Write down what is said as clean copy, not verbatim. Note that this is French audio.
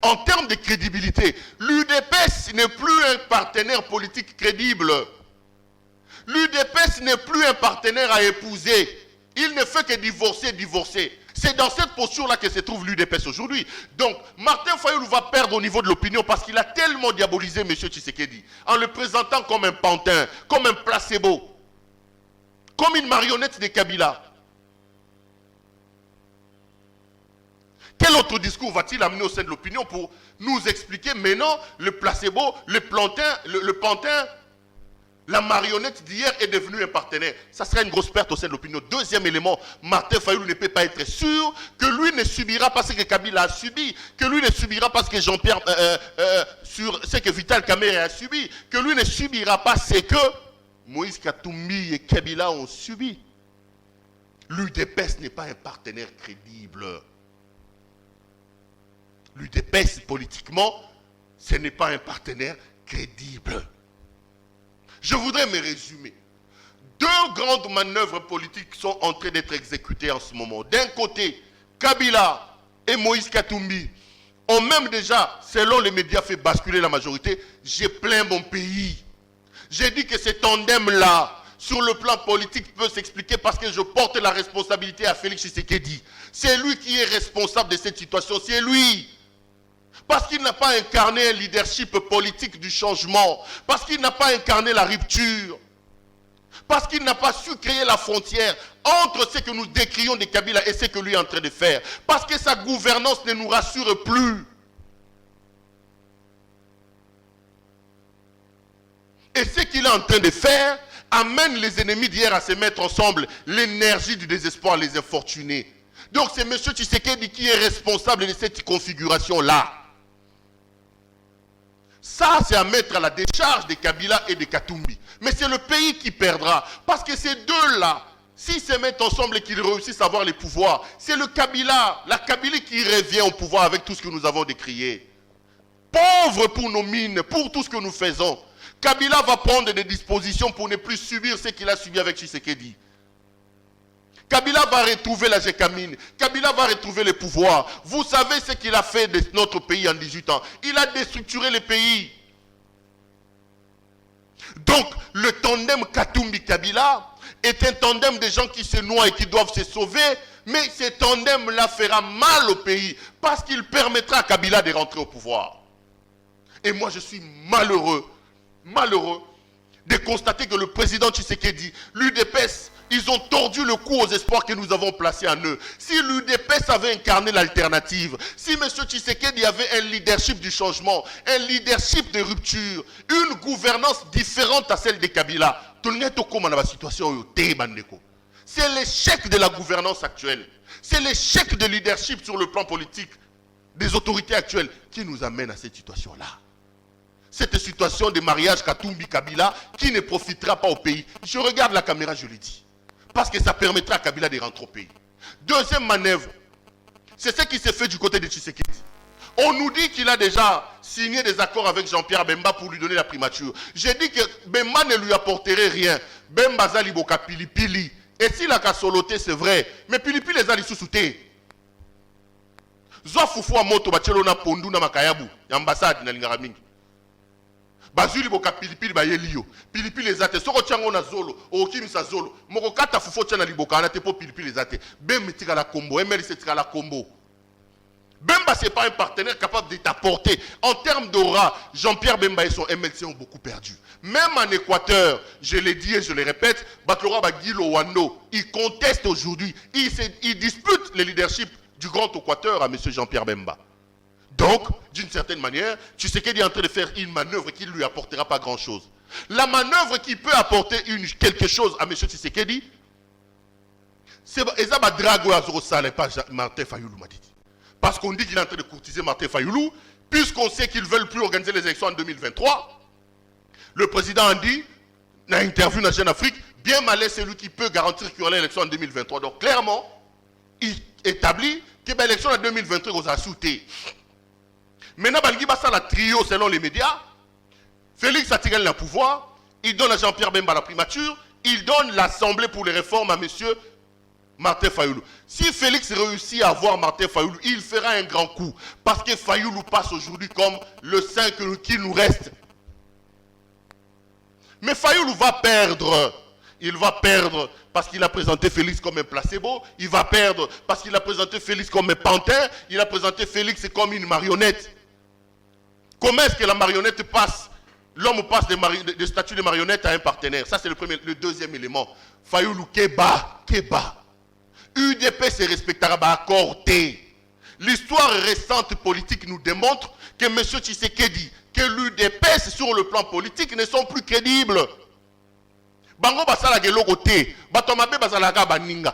En termes de crédibilité, l'UDPS n'est plus un partenaire politique crédible. L'UDPS n'est plus un partenaire à épouser. Il ne fait que divorcer. C'est dans cette posture-là que se trouve l'UDPS aujourd'hui. Donc, Martin Fayulu va perdre au niveau de l'opinion parce qu'il a tellement diabolisé M. Tshisekedi en le présentant comme un pantin, comme un placebo, comme une marionnette de Kabila. Quel autre discours va-t-il amener au sein de l'opinion pour nous expliquer maintenant le placebo, le pantin, la marionnette d'hier est devenue un partenaire? Ça serait une grosse perte au sein de l'opinion. Deuxième élément, Martin Fayulu ne peut pas être sûr que lui ne subira pas ce que Kabila a subi, que lui ne subira pas ce que Jean-Pierre, sur ce que Vital Kamerhe a subi, que lui ne subira pas ce que Moïse Katumbi et Kabila ont subi. L'UDPS n'est pas un partenaire crédible. L'UDPS, politiquement, ce n'est pas un partenaire crédible. Je voudrais me résumer. Deux grandes manœuvres politiques sont en train d'être exécutées en ce moment. D'un côté, Kabila et Moïse Katumbi ont même déjà, selon les médias, fait basculer la majorité. J'ai plaint mon pays. J'ai dit que ce tandem-là, sur le plan politique, peut s'expliquer parce que je porte la responsabilité à Félix Tshisekedi. C'est lui qui est responsable de cette situation. C'est lui. Parce qu'il n'a pas incarné un leadership politique du changement. Parce qu'il n'a pas incarné la rupture. Parce qu'il n'a pas su créer la frontière entre ce que nous décrions de Kabila et ce que lui est en train de faire. Parce que sa gouvernance ne nous rassure plus. Et ce qu'il est en train de faire amène les ennemis d'hier à se mettre ensemble. L'énergie du désespoir, les infortunés. Donc c'est M. Tshisekedi qui est responsable de cette configuration-là. Ça, c'est à mettre à la décharge de Kabila et de Katumbi. Mais c'est le pays qui perdra. Parce que ces deux-là, s'ils se mettent ensemble et qu'ils réussissent à avoir les pouvoirs, c'est le Kabila, la Kabylie qui revient au pouvoir avec tout ce que nous avons décrié. Pauvre pour nos mines, pour tout ce que nous faisons. Kabila va prendre des dispositions pour ne plus subir ce qu'il a subi avec Tshisekedi. Kabila va retrouver la Gécamine. Kabila va retrouver le pouvoir. Vous savez ce qu'il a fait de notre pays en 18 ans. Il a déstructuré le pays. Donc, le tandem Katumbi-Kabila est un tandem de gens qui se noient et qui doivent se sauver. Mais ce tandem-là fera mal au pays parce qu'il permettra à Kabila de rentrer au pouvoir. Et moi, je suis malheureux de constater que le président Tshisekedi, l'UDPS, ils ont tordu le cou aux espoirs que nous avons placés en eux. Si l'UDPS avait incarné l'alternative, si M. Tshisekedi avait un leadership du changement, un leadership de rupture, une gouvernance différente à celle de Kabila, c'est l'échec de la gouvernance actuelle. C'est l'échec de leadership sur le plan politique des autorités actuelles qui nous amène à cette situation-là. Cette situation de mariage Katumbi-Kabila qui ne profitera pas au pays. Je regarde la caméra, je le dis. Parce que ça permettra à Kabila de rentrer au pays. Deuxième manœuvre, c'est ce qui s'est fait du côté de Tshisekedi. On nous dit qu'il a déjà signé des accords avec Jean-Pierre Bemba pour lui donner la primature. J'ai dit que Bemba ne lui apporterait rien. Bemba zali boka pilipili. Et s'il a qu'à soloter, c'est vrai. Mais pilipili les a sous-soutés. Zoa fufu a moto bachelo na pondu na makayabu. Ambassade na lingaramingi. Bazuli boka pilipili ba yelio. Pilipili ezate. Soko tiango na zolo. Okimisa zolo. Moko kata fufo tia na liboka. Ana te po pilipili ezate. Bemba tika la combo. MLC tika la combo. Bemba c'est pas un partenaire capable de t'apporter. En termes d'aura, Jean-Pierre Bemba et son MLC ont beaucoup perdu. Même en Équateur, je l'ai dit et je le répète, Batlora Bagilo Wando, il conteste aujourd'hui. Il dispute le leadership du Grand Équateur à M. Jean-Pierre Bemba. Donc, d'une certaine manière, Tshisekedi est en train de faire une manœuvre qui ne lui apportera pas grand-chose. La manœuvre qui peut apporter quelque chose à M. Tshisekedi, c'est Ezaba Drago Azorosal et pas Martin Fayulu m'a dit. Parce qu'on dit qu'il est en train de courtiser Martin Fayulu, puisqu'on sait qu'ils ne veulent plus organiser les élections en 2023. Le président a dit, dans une interview dans Jeune Afrique, bien malin c'est lui qui peut garantir qu'il y aura l'élection en 2023. Donc clairement, il établit que l'élection en 2023 vous a sauté. Maintenant, il y a la trio selon les médias. Félix a tiré le pouvoir, il donne à Jean-Pierre Bemba la primature, il donne l'Assemblée pour les réformes à M. Martin Fayoulou. Si Félix réussit à avoir Martin Fayoulou, il fera un grand coup. Parce que Fayoulou passe aujourd'hui comme le saint qui nous reste. Mais Fayoulou va perdre. Il va perdre parce qu'il a présenté Félix comme un placebo. Il va perdre parce qu'il a présenté Félix comme un pantin. Il a présenté Félix comme une marionnette. Comment est-ce que la marionnette passe? L'homme passe des statuts de marionnette à un partenaire. Ça, c'est le deuxième élément. Fayoulou, Keba. UDP se respectera à côté. L'histoire récente politique nous démontre que M. Tshisekedi, que l'UDP sur le plan politique ne sont plus crédibles. Bango basala geloko te, batomabe basala ka baninga.